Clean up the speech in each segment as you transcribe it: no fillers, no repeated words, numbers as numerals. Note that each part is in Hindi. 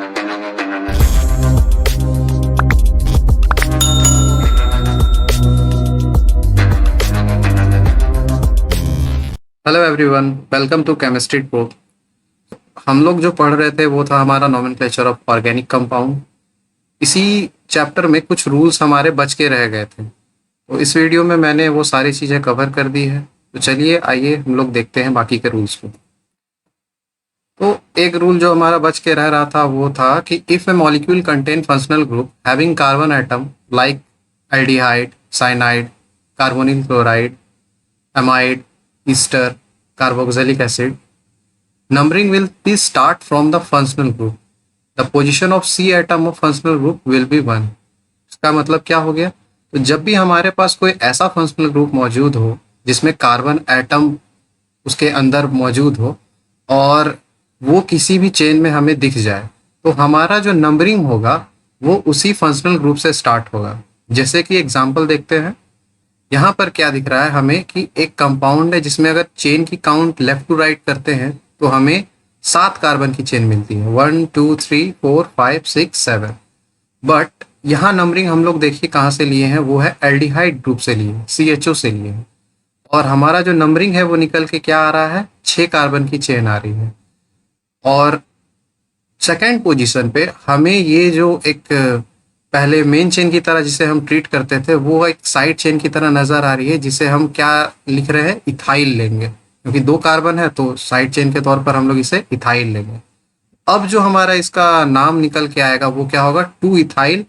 Hello everyone, welcome to chemistry pro. हम लोग जो पढ़ रहे थे वो था हमारा नोमेनक्लेचर ऑफ ऑर्गेनिक कंपाउंड। इसी चैप्टर में कुछ रूल्स हमारे बच के रह गए थे, तो इस वीडियो में मैंने वो सारी चीज़ें कवर कर दी है। तो चलिए आइए हम लोग देखते हैं बाकी के रूल्स को। तो एक रूल जो हमारा बच के रह रहा था वो था कि if A molecule contain functional group having carbon atom like aldehyde, cyanide, carbonyl chloride, amide, ester, carboxylic acid. Numbering will be start from the functional group. The position of C atom of functional group will be 1. इसका मतलब क्या हो गया? तो जब भी हमारे पास कोई ऐसा फंक्शनल ग्रुप मौजूद हो जिसमें कार्बन एटम उसके अंदर मौजूद हो और वो किसी भी चेन में हमें दिख जाए, तो हमारा जो नंबरिंग होगा वो उसी फंक्शनल ग्रुप से स्टार्ट होगा। जैसे कि एग्जांपल देखते हैं। यहाँ पर क्या दिख रहा है हमें कि एक कंपाउंड है जिसमें अगर चेन की काउंट लेफ्ट टू राइट करते हैं तो हमें 7 कार्बन की चेन मिलती है, 1 2 3 4 5 6 7। बट यहाँ नंबरिंग हम लोग देखिए कहाँ से लिए हैं, वो है एल्डिहाइड ग्रुप से लिए, CHO से लिए हैं। और हमारा जो नंबरिंग है वो निकल के क्या आ रहा है, 6 कार्बन की चेन आ रही है। और सेकेंड पोजीशन पे हमें ये जो एक पहले मेन चेन की तरह जिसे हम ट्रीट करते थे वो एक साइड चेन की तरह नजर आ रही है, जिसे हम क्या लिख रहे हैं, इथाइल लेंगे, क्योंकि 2 कार्बन है तो साइड चेन के तौर पर हम लोग इसे इथाइल लेंगे। अब जो हमारा इसका नाम निकल के आएगा वो क्या होगा, 2 इथाइल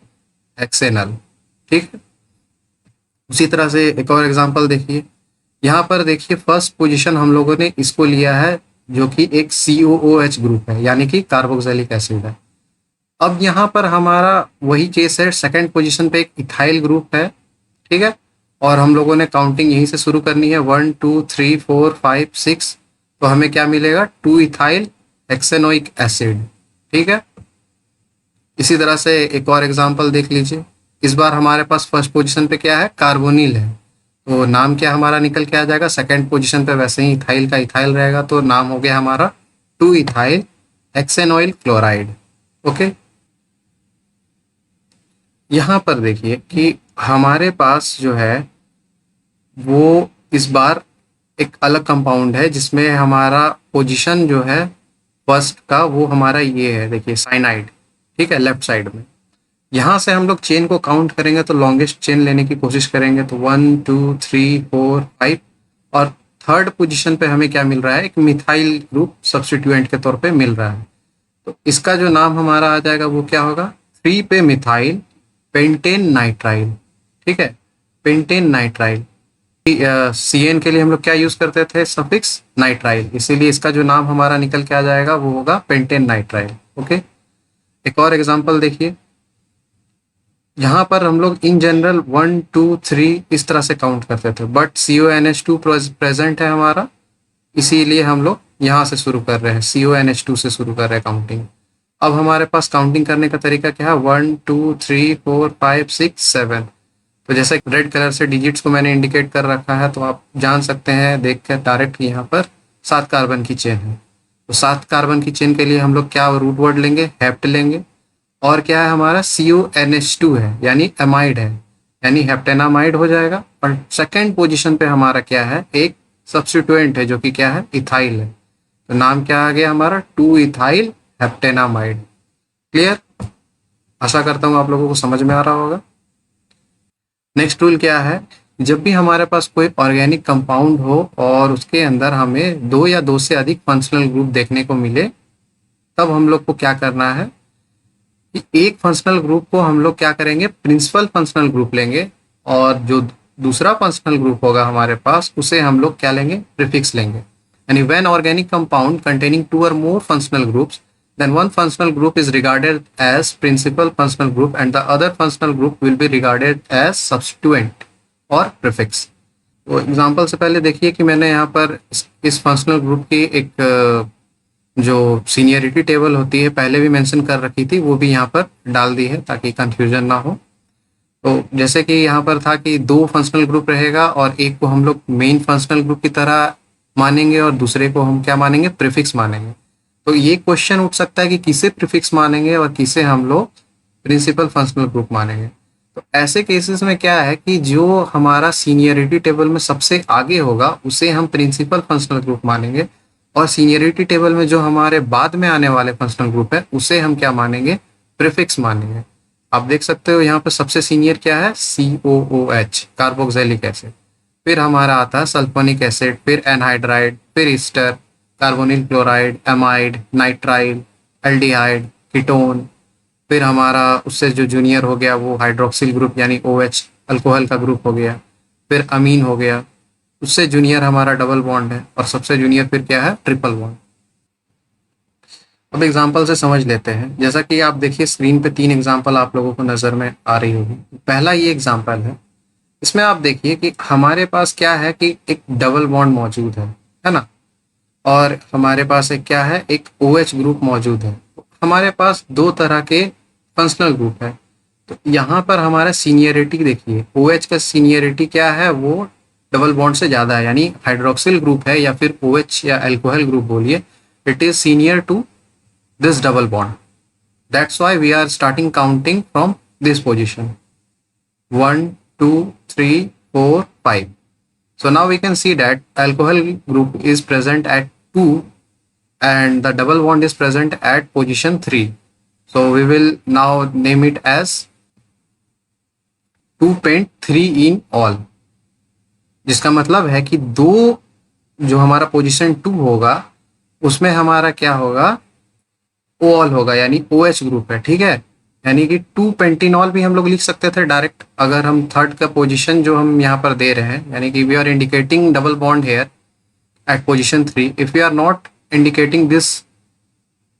हेक्सेनल। ठीक है। उसी तरह से एक और एग्जांपल देखिए। यहाँ पर देखिए फर्स्ट पोजीशन हम लोगों ने इसको लिया है जो कि एक COOH ग्रुप है, यानी कि कार्बोक्सिलिक एसिड है। अब यहाँ पर हमारा वही केस है, सेकंड पोजीशन पे एक इथाइल ग्रुप है। ठीक है। और हम लोगों ने काउंटिंग यहीं से शुरू करनी है, 1 2 3 4 5 6। तो हमें क्या मिलेगा, 2 इथाइल हेक्सेनोइक एसिड। ठीक है। इसी तरह से एक और एग्जांपल देख लीजिए। इस बार हमारे पास फर्स्ट पोजीशन पे क्या है, कार्बोनिल है, तो नाम क्या हमारा निकल के आ जाएगा। सेकंड पोजीशन पे वैसे ही इथाइल का इथाइल रहेगा, तो नाम हो गया हमारा 2 इथाइल हेक्सेनोइल क्लोराइड। ओके। यहाँ पर देखिए कि हमारे पास जो है वो इस बार एक अलग कंपाउंड है जिसमें हमारा पोजीशन जो है फर्स्ट का वो हमारा ये है, देखिए साइनाइड। ठीक है, लेफ्ट साइड में। यहाँ से हम लोग चेन को काउंट करेंगे तो लॉन्गेस्ट चेन लेने की कोशिश करेंगे, तो 1 2 3 4 5। और थर्ड पोजीशन पे हमें क्या मिल रहा है, एक मिथाइल ग्रुप सब्स्टिट्यूएंट के तौर पे मिल रहा है। तो इसका जो नाम हमारा आ जाएगा वो क्या होगा, 3 पे मिथाइल पेंटेन नाइट्राइल। ठीक है, पेंटेन नाइट्राइल। CN के लिए हम लोग क्या यूज करते थे, सफिक्स नाइट्राइल, इसीलिए इसका जो नाम हमारा निकल के आ जाएगा वो होगा पेंटेन नाइट्राइल। ओके। एक और एग्जांपल देखिए। यहाँ पर हम लोग इन जनरल 1 2 3 इस तरह से काउंट करते थे, बट CONH2 प्रेजेंट है हमारा, इसीलिए हम लोग यहाँ से शुरू कर रहे हैं, CONH2 से शुरू कर रहे हैं काउंटिंग। अब हमारे पास काउंटिंग करने का तरीका क्या है, 1 2 3 4 5 6 7। तो जैसे रेड कलर से डिजिट्स को मैंने इंडिकेट कर रखा है, तो आप जान सकते हैं देख कर डायरेक्ट यहाँ पर 7 कार्बन की चेन है। तो 7 कार्बन की चेन के लिए हम लोग क्या रूट वर्ड लेंगे, हेप्ट लेंगे। और क्या है हमारा, CONH2 है, यानी एमाइड है, यानी हेप्टेनामाइड हो जाएगा। और सेकेंड पोजिशन पे हमारा क्या है, एक सब्स्टिट्यूएंट है जो कि क्या है, इथाइल है। तो नाम क्या आ गया हमारा, 2 इथाइल हेप्टेनामाइड। क्लियर? आशा करता हूँ आप लोगों को समझ में आ रहा होगा। नेक्स्ट रूल क्या है, जब भी हमारे पास कोई ऑर्गेनिक कंपाउंड हो और उसके अंदर हमें 2 या 2 से अधिक फंक्शनल ग्रुप देखने को मिले, तब हम लोग को क्या करना है कि एक फंक्शनल ग्रुप को हम लोग क्या करेंगे, प्रिंसिपल फंक्शनल ग्रुप लेंगे, और जो दूसरा फंक्शनल ग्रुप होगा हमारे पास उसे हम लोग क्या लेंगे, प्रीफिक्स लेंगे। यानी when organic compound containing 2 or more functional groups, then one functional group is regarded as principal functional group and the other functional group will be regarded as substituent or prefix. तो एग्जांपल से पहले देखिए कि मैंने यहाँ पर इस फंक्शनल ग्रुप की एक जो सीनियरिटी टेबल होती है पहले भी मेंशन कर रखी थी, वो भी यहाँ पर डाल दी है ताकि कंफ्यूजन ना हो। तो जैसे कि यहाँ पर था कि 2 फंक्शनल ग्रुप रहेगा और एक को हम लोग मेन फंक्शनल ग्रुप की तरह मानेंगे और दूसरे को हम क्या मानेंगे, प्रीफिक्स मानेंगे। तो ये क्वेश्चन उठ सकता है कि किसे प्रीफिक्स मानेंगे और किसे हम लोग प्रिंसिपल फंक्शनल ग्रुप मानेंगे। तो ऐसे केसेस में क्या है कि जो हमारा सीनियरिटी टेबल में सबसे आगे होगा उसे हम प्रिंसिपल फंक्शनल ग्रुप मानेंगे, और सीनियरिटी टेबल में जो हमारे बाद में आने वाले फंक्शनल ग्रुप है उसे हम क्या मानेंगे, प्रीफिक्स मानेंगे। आप देख सकते हो यहाँ पर सबसे सीनियर क्या है, COOH, कार्बोक्सिलिक एसिड। फिर हमारा आता है सल्फोनिक एसिड, फिर एनहाइड्राइड, फिर Easter, carbonyl chloride, amide, nitrile, aldehyde, ketone. फिर हमारा उससे जो जूनियर हो गया वो हाइड्रोक्सिल ग्रुप यानी OH, अल्कोहल का ग्रुप हो गया। फिर अमीन हो गया, उससे जूनियर हमारा डबल बॉन्ड है, और सबसे जूनियर फिर क्या है, ट्रिपल बॉन्ड। अब एग्जाम्पल से समझ लेते हैं। जैसा कि आप देखिए स्क्रीन पे 3 एग्जाम्पल आप लोगों को नज़र में आ रही होगी। पहला ये एग्जाम्पल है, इसमें आप देखिए कि हमारे पास क्या है कि एक डबल बॉन्ड मौजूद है ना, और हमारे पास एक क्या है, एक OH ग्रुप मौजूद है। हमारे पास दो तरह के फंक्शनल ग्रुप है। तो यहाँ पर हमारा सीनियरिटी देखिए, OH का सीनियरिटी क्या है, वो डबल बॉन्ड से ज़्यादा है, यानी हाइड्रोक्सिल ग्रुप है या फिर OH या अल्कोहल ग्रुप बोलिए, it is senior to this double bond. That's why we are starting counting from this position. 1, 2, 3, 4, 5. So now we can see that alcohol group is present at 2 and the double bond is present at position 3. So we will now name it as 2 pent 3 in all. जिसका मतलब है कि दो जो हमारा पोजीशन 2 होगा उसमें हमारा क्या होगा, ओल होगा, यानी OH ग्रुप है। ठीक है, यानी कि 2 पेंटिनॉल भी हम लोग लिख सकते थे डायरेक्ट, अगर हम थर्ड का पोजीशन जो हम यहाँ पर दे रहे हैं, यानी कि we are indicating double bond here at position 3। If we are not indicating this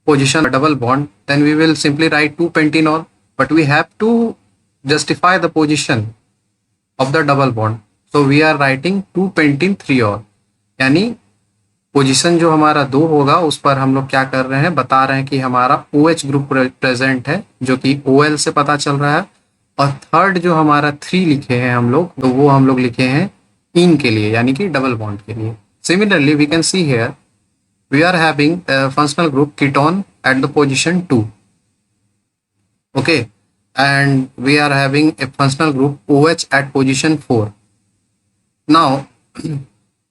position double bond, then we will simply write 2 pentanol, but we have to justify the position of the double bond, so we are writing 2 pentene 3ol, यानी पोजीशन जो हमारा 2 होगा उस पर हम लोग क्या कर रहे हैं, बता रहे हैं कि हमारा OH ग्रुप प्रेजेंट है जो कि OL से पता चल रहा है, और थर्ड जो हमारा 3 लिखे हैं हम लोग, तो वो हम लोग लिखे हैं इन के लिए, यानी कि डबल बॉन्ड के लिए। Similarly we can see here we are having a functional group ketone at the position 2, okay, and we are having a functional group OH at position 4. Now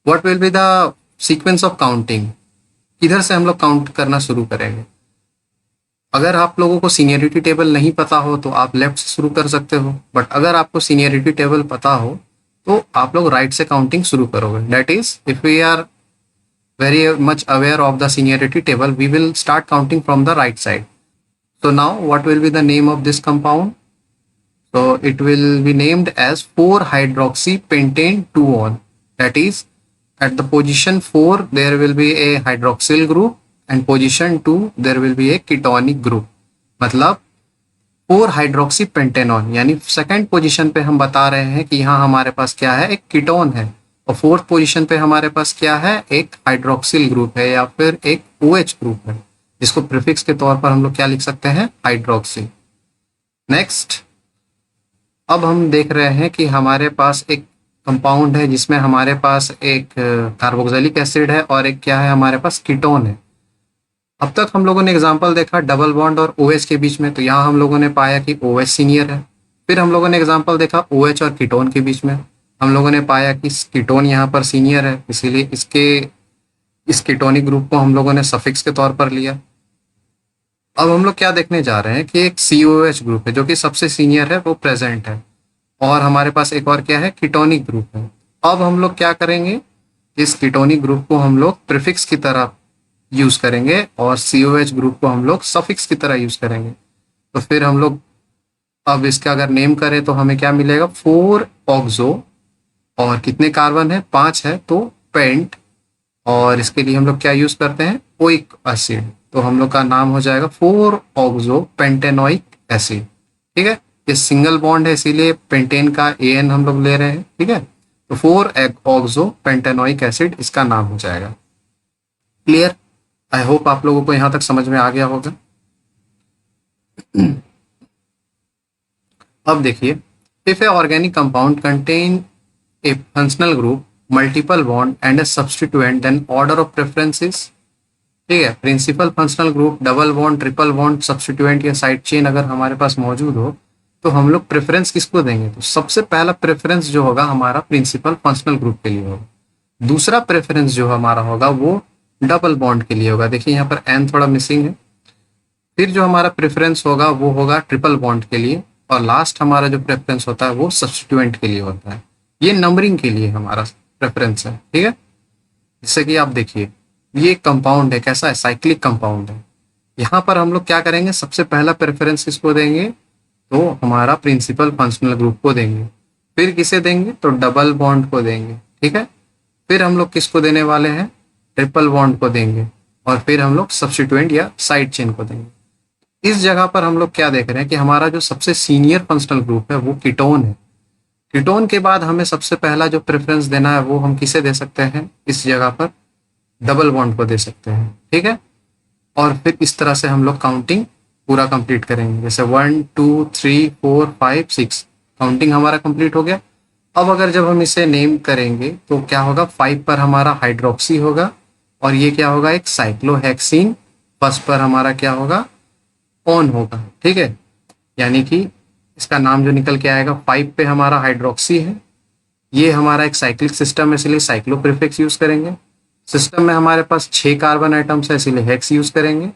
what will be the sequence of counting, किधर से हम लोग काउंट करना शुरू करेंगे। अगर आप लोगों को सीनियरिटी टेबल नहीं पता हो तो आप लेफ्ट से शुरू कर सकते हो, बट अगर आपको सीनियरिटी टेबल पता हो तो आप लोग राइट से काउंटिंग शुरू करोगे। That is if we are very much aware of the seniority table, we will start counting from the right side. So now what will be the name of this compound? So it will be named as 4-hydroxypentane 2-on. That is, at the position 4 there will be a hydroxyl group and position 2 there will be a ketonic group. मतलब 4-hydroxypentanone, यानी सेकंड पोजीशन पे हम बता रहे हैं कि यहाँ हमारे पास क्या है, एक कीटोन है, और फोर्थ पोजीशन पे हमारे पास क्या है, एक हाइड्रोक्सिल ग्रुप है या फिर एक OH ग्रुप है, जिसको प्रीफिक्स के तौर पर हम लोग क्या लिख सकते हैं, हाइड्रोक्सिल। नेक्स्ट, अब हम देख रहे हैं कि हमारे पास एक कंपाउंड है जिसमें हमारे पास एक कार्बोक्सिलिक एसिड है और एक क्या है, हमारे पास कीटोन है। अब तक हम लोगों ने एग्जाम्पल देखा डबल बॉन्ड और OH के बीच में, तो यहाँ हम लोगों ने पाया कि OH सीनियर है। फिर हम लोगों ने एग्जाम्पल देखा OH और कीटोन के बीच में, हम लोगों ने पाया कि कीटोन यहाँ पर सीनियर है, इसीलिए इस कीटोनिक ग्रुप को हम लोगों ने सफिक्स के तौर पर लिया। अब हम लोग क्या देखने जा रहे हैं कि एक COH ग्रुप है जो कि सबसे सीनियर है, वो प्रेजेंट है, और हमारे पास एक और क्या है, कीटोनिक ग्रुप है। अब हम लोग क्या करेंगे, इस कीटोनिक ग्रुप को हम लोग प्रीफिक्स की तरह यूज करेंगे और COH ग्रुप को हम लोग सफिक्स की तरह यूज करेंगे। तो फिर हम लोग अब इसका अगर नेम करें तो हमें क्या मिलेगा, 4-ऑक्सो, और कितने कार्बन है, 5 है, तो पेंट, और इसके लिए हम लोग क्या यूज करते हैं, ओइक एसिड, तो हम लोग का नाम हो जाएगा 4-ऑक्सो पेंटेनोइक एसिड। ठीक है, ये सिंगल बॉन्ड है इसीलिए पेंटेन का AN हम लोग ले रहे हैं। ठीक है, तो 4-ऑक्सो पेंटेनोइक एसिड इसका नाम हो जाएगा। क्लियर, आई होप आप लोगों को यहाँ तक समझ में आ गया होगा। अब देखिए, if A organic compound contain a functional group, multiple bond and a substituent, then order of preference is, ठीक है। Principal functional group, double bond, triple bond, substituent या साइड चेन अगर हमारे पास मौजूद हो तो हम लोग प्रेफरेंस किसको देंगे? तो सबसे पहला प्रेफरेंस जो होगा हमारा प्रिंसिपल फंक्शनल ग्रुप के लिए होगा। दूसरा प्रेफरेंस जो हमारा होगा वो डबल बॉन्ड के लिए होगा। देखिए यहाँ पर एन थोड़ा मिसिंग है। फिर जो हमारा प्रेफरेंस होगा वो होगा ट्रिपल बॉन्ड के लिए, और लास्ट हमारा जो प्रेफरेंस होता है वो सब्स्टिट्यूएंट के लिए होता है। ये नंबरिंग के लिए हमारा प्रेफरेंस है, ठीक है। जैसे कि आप देखिए ये कंपाउंड है, कैसा है? साइक्लिक कंपाउंड है। यहाँ पर हम लोग क्या करेंगे? सबसे पहला प्रेफरेंस किसको देंगे? तो हमारा प्रिंसिपल फंक्शनल ग्रुप को देंगे। फिर किसे देंगे? तो डबल बॉन्ड को देंगे, ठीक है। फिर हम लोग किसको देने वाले हैं? ट्रिपल बॉन्ड को देंगे। और फिर हम लोग सब्स्टिट्यूएंट या साइड चेन को देंगे। इस जगह पर हम लोग क्या देख रहे हैं कि हमारा जो सबसे सीनियर फंक्शनल ग्रुप है वो कीटोन है। कीटोन के बाद हमें सबसे पहला जो प्रेफरेंस देना है वो हम किसे दे सकते हैं? इस जगह पर डबल बॉन्ड को दे सकते हैं, ठीक है। और फिर इस तरह से हम लोग काउंटिंग पूरा कंप्लीट करेंगे। जैसे 1 2 3 4 5 6 काउंटिंग हमारा कंप्लीट हो गया। अब अगर जब हम इसे नेम करेंगे तो क्या होगा? 5 पर हमारा हाइड्रोक्सी होगा, और ये क्या होगा? एक साइक्लोहेक्सीन। फर्स्ट पर हमारा क्या होगा? ऑन होगा, ठीक है। यानी कि इसका नाम जो निकल के आएगा, 5 पे हमारा हाइड्रोक्सी है। ये हमारा एक साइक्लिक सिस्टम है इसलिए साइक्लो प्रीफिक्स यूज करेंगे। सिस्टम में हमारे पास 6 कार्बन आइटम्स है इसलिए हेक्स यूज करेंगे।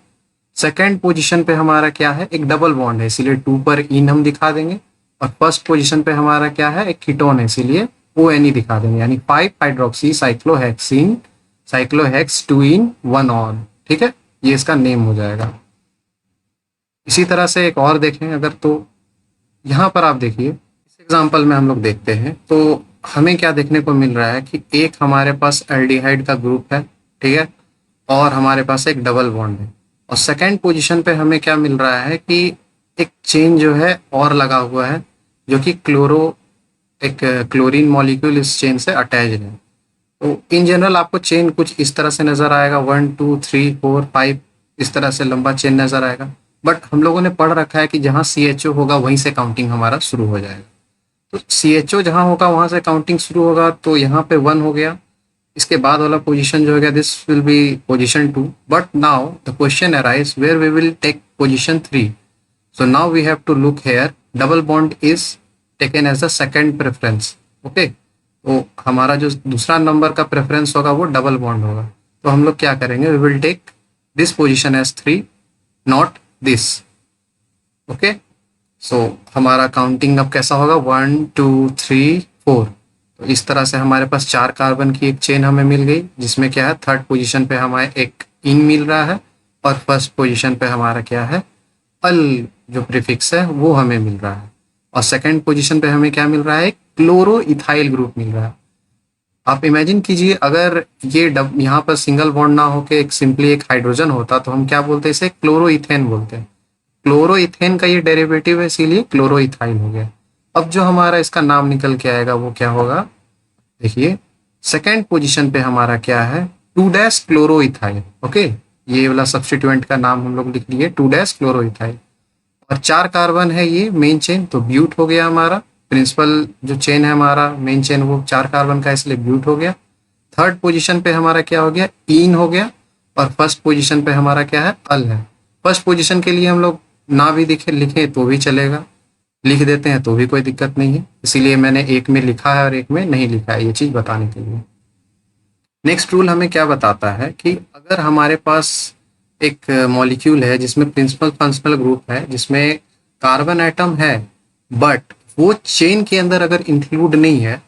सेकेंड पोजीशन पे हमारा क्या है? एक डबल बॉन्ड है इसीलिए 2 पर इन हम दिखा देंगे। और फर्स्ट पोजीशन पे हमारा क्या है? एक कीटोन है इसीलिए ओ एन ई दिखा देंगे। यानी 5 हाइड्रोक्सी साइक्लोहेक्सीन, साइक्लोहेक्स 2 इन 1 ऑन, ठीक है। ये इसका नेम हो जाएगा। इसी तरह से एक और देखें अगर, तो यहाँ पर आप देखिए इस एग्जांपल में हम लोग देखते हैं तो हमें क्या देखने को मिल रहा है कि एक हमारे पास एल्डिहाइड का ग्रुप है, ठीक है, और हमारे पास एक डबल बॉन्ड है। और सेकंड पोजीशन पे हमें क्या मिल रहा है कि एक चेन जो है और लगा हुआ है, जो कि एक क्लोरीन मॉलिक्यूल इस चेन से अटैच है। तो इन जनरल आपको चेन कुछ इस तरह से नजर आएगा, 1 2 3 4 5 इस तरह से लंबा चेन नजर आएगा। बट हम लोगों ने पढ़ रखा है कि जहाँ CHO होगा वहीं से काउंटिंग हमारा शुरू हो जाएगा। तो CHO जहाँ होगा वहां से काउंटिंग शुरू होगा, तो यहाँ पे 1 हो गया। इसके बाद वाला पोजीशन जो होगा this will be position 2। But now the question arise where we will take position 3। So now we have to look here, double bond is taken as the second preference, okay. तो हमारा जो दूसरा नंबर का प्रेफरेंस होगा वो डबल बॉन्ड होगा। तो हम लोग क्या करेंगे? We will take this position as 3, not this, okay. So हमारा काउंटिंग अब कैसा होगा? 1 2 3 4। तो इस तरह से हमारे पास 4 कार्बन की एक चेन हमें मिल गई, जिसमें क्या है? थर्ड पोजीशन पे हमें एक इन मिल रहा है, और फर्स्ट पोजीशन पे हमारा क्या है? अल जो प्रीफिक्स है वो हमें मिल रहा है। और सेकंड पोजीशन पे हमें क्या मिल रहा है? क्लोरो इथाइल ग्रुप मिल रहा है। आप इमेजिन कीजिए अगर ये यहाँ पर सिंगल बॉन्ड ना होके एक सिंपली एक हाइड्रोजन होता तो हम क्या बोलते हैं? इसे क्लोरो इथेन बोलते हैं। क्लोरो इथेन का ये डेरिवेटिव है इसीलिए क्लोरो इथाइल हो गया। अब जो हमारा इसका नाम निकल के आएगा वो क्या होगा? देखिए सेकेंड पोजीशन पे हमारा क्या है? 2 डैश क्लोरो इथाइल, ओके। ये वाला सब्स्टिट्यूएंट का नाम हम लोग लिख लिए 2 डैश क्लोरो इथाइल। और 4 कार्बन है ये मेन चेन, तो ब्यूट हो गया हमारा। प्रिंसिपल जो चेन है हमारा मेन चेन वो 4 कार्बन का इसलिए ब्यूट हो गया। थर्ड पोजीशन पे हमारा क्या हो गया? ईन हो गया। और फर्स्ट पोजीशन पे हमारा क्या है? अल है। फर्स्ट पोजीशन के लिए हम लोग ना भी लिखें तो भी चलेगा, लिख देते हैं तो भी कोई दिक्कत नहीं है, इसीलिए मैंने एक में लिखा है और एक में नहीं लिखा है, ये चीज बताने के लिए। नेक्स्ट रूल हमें क्या बताता है कि अगर हमारे पास एक मॉलिक्यूल है जिसमें प्रिंसिपल फंक्शनल ग्रुप है, जिसमें कार्बन एटम है, बट वो चेन के अंदर अगर इंक्लूड नहीं है,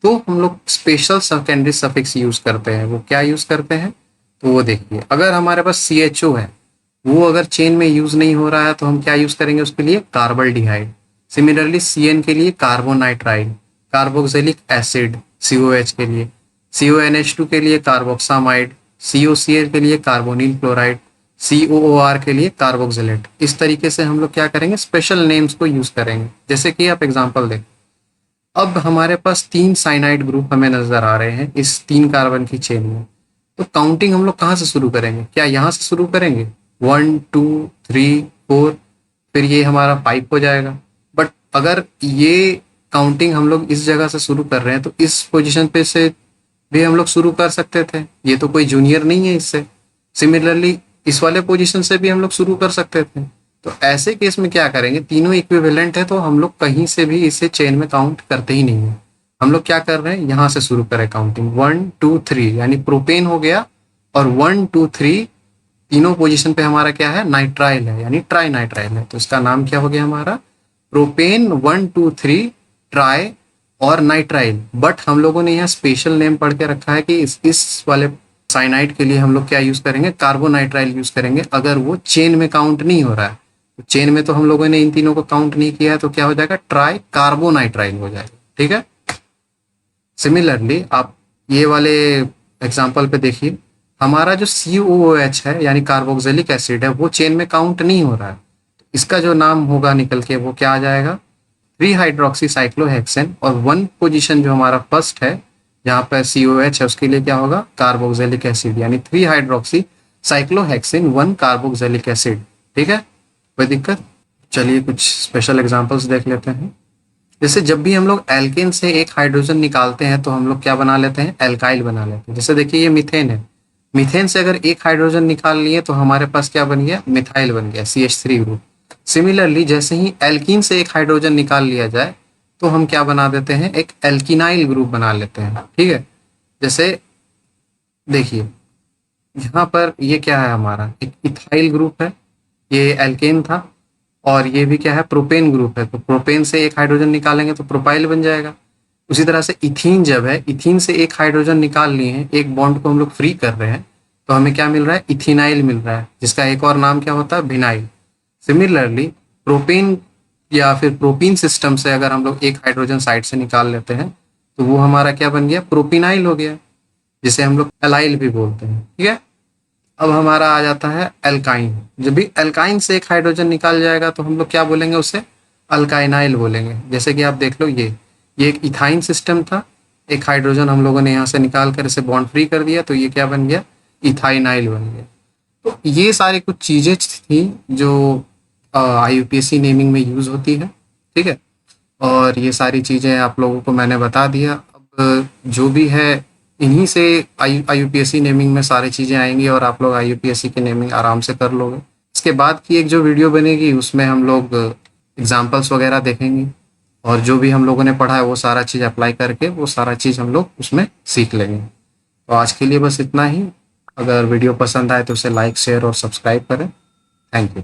तो हम लोग स्पेशल सेकेंडरी सफिक्स यूज करते हैं। वो क्या यूज करते हैं? तो वो देखिए, अगर हमारे पास CHO है, वो अगर चेन में यूज नहीं हो रहा है तो हम क्या यूज करेंगे उसके लिए? कार्बल्डिहाइड। सिमिलरली CN के लिए कार्बोनाइट्राइड, कार्बोक्सिलिक एसिड COH के लिए, CONH2 के लिए कार्बोक्सामाइड, COCl के लिए कार्बोनिल क्लोराइड, COOR के लिए कार्बोक्सिलेट। इस तरीके से हम लोग क्या करेंगे? स्पेशल नेम्स को यूज करेंगे। जैसे कि आप एग्जांपल दें, अब हमारे पास 3 साइनाइड ग्रुप हमें नजर आ रहे हैं इस 3 कार्बन की चेन में। तो काउंटिंग हम लोग कहाँ से शुरू करेंगे? क्या यहाँ से शुरू करेंगे? 1 2 3 4, फिर ये हमारा 5 हो जाएगा। बट अगर ये काउंटिंग हम लोग इस जगह से शुरू कर रहे हैं तो इस पोजीशन पे से भी हम लोग शुरू कर सकते थे। ये तो कोई जूनियर नहीं है इससे, सिमिलरली इस वाले पोजीशन से भी हम लोग शुरू कर सकते थे। तो ऐसे केस में क्या करेंगे, तीनों इक्विवेलेंट है तो हम लोग कहीं से भी इसे चेन में काउंट करते ही नहीं है। हम लोग क्या कर रहे हैं, यहाँ से शुरू करें काउंटिंग 1 2 3, यानी प्रोपेन हो गया और 1 2 3 तीनों पोजीशन पे हमारा क्या है, नाइट्राइल है, यानी ट्राई नाइट्राइल है। तो इसका नाम क्या हो गया हमारा, प्रोपेन 1 2 3 ट्राई और नाइट्राइल। बट हम लोगों ने यहाँ स्पेशल नेम पढ़ के रखा है कि इस वाले साइनाइड के लिए हम लोग क्या यूज करेंगे, कार्बोनाइट्राइल यूज करेंगे, अगर वो चेन में काउंट नहीं हो रहा है। तो चेन में तो हम लोगों ने इन तीनों को काउंट नहीं किया है, तो क्या हो जाएगा, ट्राई कार्बोनाइट्राइल हो जाएगा। ठीक है। सिमिलरली आप ये वाले एग्जाम्पल पे देखिए, हमारा जो COOH है यानी कार्बोक्सिलिक एसिड है, वो चेन में काउंट नहीं हो रहा है। इसका जो नाम होगा निकल के वो क्या आ जाएगा, 3 हाइड्रोक्सी साइक्लोहेक्सेन, और 1 पोजीशन जो हमारा फर्स्ट है जहाँ पर COH है उसके लिए क्या होगा, कार्बोक्सिलिक एसिड, यानी 3 हाइड्रोक्सी साइक्लोहेक्सेन 1 कार्बोक्सिलिक एसिड। ठीक है, कोई दिक्कत। चलिए कुछ स्पेशल एग्जांपल्स देख लेते हैं। जैसे जब भी हम लोग एल्केन से एक हाइड्रोजन निकालते हैं तो हम लोग क्या बना लेते हैं, एल्काइल बना लेते हैं। जैसे देखिए ये मीथेन है, मीथेन से अगर एक हाइड्रोजन निकाल लिए तो हमारे पास क्या बन गया, मिथाइल बन गया, CH3 ग्रुप। सिमिलरली जैसे ही एल्कीन से एक हाइड्रोजन निकाल लिया जाए तो हम क्या बना देते हैं, एक एल्किनाइल ग्रुप बना लेते हैं। ठीक है, जैसे देखिए यहाँ पर ये क्या है, हमारा एक इथाइल ग्रुप है, ये एल्केन था, और ये भी क्या है, प्रोपेन ग्रुप है। तो प्रोपेन से एक हाइड्रोजन निकालेंगे तो प्रोपाइल बन जाएगा। उसी तरह से इथीन जब है, इथीन से एक हाइड्रोजन निकाल लिए हैं, एक बॉन्ड को हम लोग फ्री कर रहे हैं, तो हमें क्या मिल रहा है, इथिनाइल मिल रहा है, जिसका एक और नाम क्या होता है, विनाइल। सिमिलरली प्रोपेन या फिर प्रोपीन सिस्टम से अगर हम लोग एक हाइड्रोजन साइड से निकाल लेते हैं तो वो हमारा क्या बन गया, प्रोपिनाइल हो गया, जिसे हम लोग एलाइल भी बोलते हैं। ठीक है। अब हमारा आ जाता है एल्काइन। जब भी एल्काइन से एक हाइड्रोजन निकाल जाएगा तो हम लोग क्या बोलेंगे, उसे अल्काइनाइल बोलेंगे। जैसे कि आप देख लो ये एक इथाइन सिस्टम था, एक हाइड्रोजन हम लोगों ने यहाँ से निकाल कर इसे बॉन्ड फ्री कर दिया, तो ये क्या बन गया, इथाइनाइल बन गया। तो ये सारी कुछ चीज़ें थी जो IUPAC नेमिंग में यूज़ होती है। ठीक है, और ये सारी चीज़ें आप लोगों को मैंने बता दिया। अब जो भी है इन्हीं से IUPAC नेमिंग में सारी चीज़ें आएंगी और आप लोग IUPAC की नेमिंग आराम से कर लोगे। इसके बाद की एक जो वीडियो बनेगी उसमें हम लोग एग्जाम्पल्स वगैरह देखेंगे, और जो भी हम लोगों ने पढ़ा है वो सारा चीज़ अप्लाई करके वो सारा चीज़ हम लोग उसमें सीख लेंगे। तो आज के लिए बस इतना ही। अगर वीडियो पसंद आए तो उसे लाइक, शेयर और सब्सक्राइब करें। Thank you.